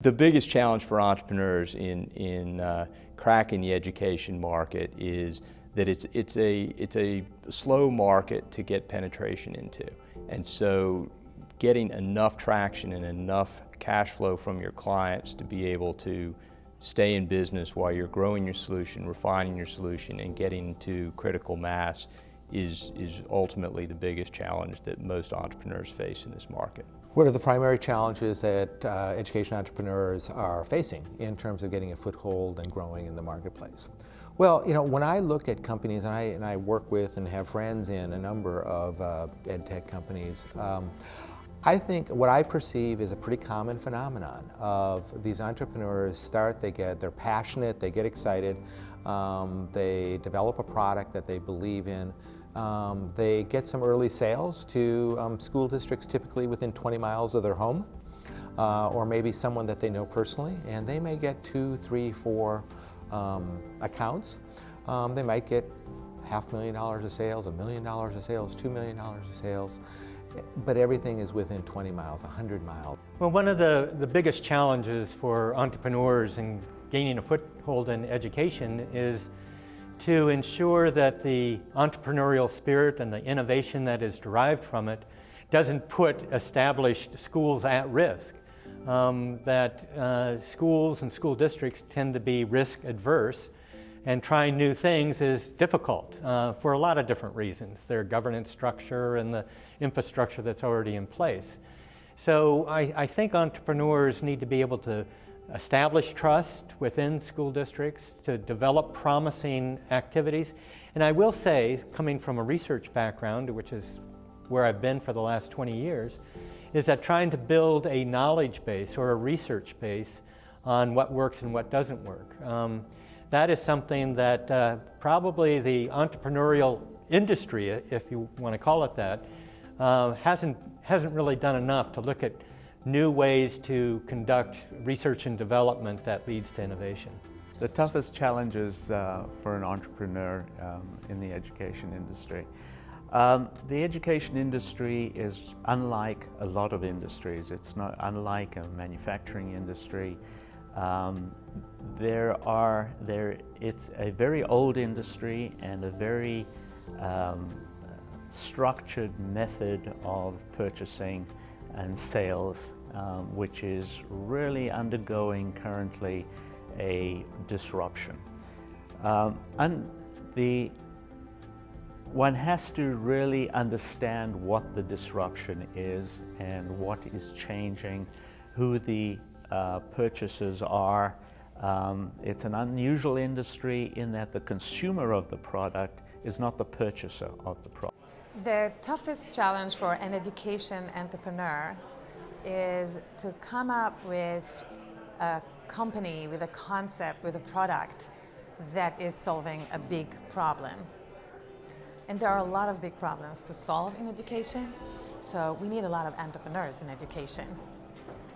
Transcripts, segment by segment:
The biggest challenge for entrepreneurs in cracking the education market is that it's a slow market to get penetration into, and so getting enough traction and enough cash flow from your clients to be able to stay in business while you're growing your solution, refining your solution, and getting to critical mass is ultimately the biggest challenge that most entrepreneurs face in this market. What are the primary challenges that education entrepreneurs are facing in terms of getting a foothold and growing in the marketplace? Well, you know, when I look at companies, and I work with and have friends in a number of ed tech companies, I think what I perceive is a pretty common phenomenon of these entrepreneurs they're passionate, they get excited, they develop a product that they believe in, they get some early sales to school districts typically within 20 miles of their home, or maybe someone that they know personally, and they may get 2, 3, 4 accounts. They might get $500,000 of sales, $1 million of sales, $2 million of sales, but everything is within 20 miles, 100 miles. Well, one of the biggest challenges for entrepreneurs in gaining a foothold in education is to ensure that the entrepreneurial spirit and the innovation that is derived from it doesn't put established schools at risk. Schools and school districts tend to be risk adverse, and trying new things is difficult for a lot of different reasons. Their governance structure and the infrastructure that's already in place. So I think entrepreneurs need to be able to establish trust within school districts, to develop promising activities. And I will say, coming from a research background, which is where I've been for the last 20 years, is that trying to build a knowledge base or a research base on what works and what doesn't work. That is something that probably the entrepreneurial industry, if you want to call it that, hasn't really done enough to look at new ways to conduct research and development that leads to innovation. The toughest challenges for an entrepreneur in the education industry. The education industry is unlike a lot of industries. It's not unlike a manufacturing industry. It's a very old industry and a very structured method of purchasing and sales, which is really undergoing currently a disruption. One has to really understand what the disruption is and what is changing, who the purchasers are. It's an unusual industry in that the consumer of the product is not the purchaser of the product. The toughest challenge for an education entrepreneur is to come up with a company, with a concept, with a product that is solving a big problem. And there are a lot of big problems to solve in education, so we need a lot of entrepreneurs in education.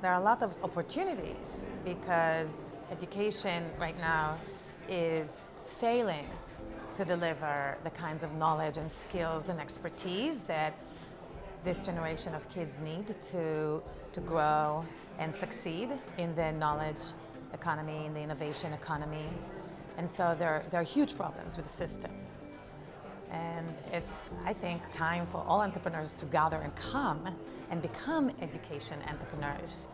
There are a lot of opportunities because education right now is failing to deliver the kinds of knowledge and skills and expertise that this generation of kids need to grow and succeed in the knowledge economy, in the innovation economy. And so there are huge problems with the system. And it's, I think, time for all entrepreneurs to gather and come and become education entrepreneurs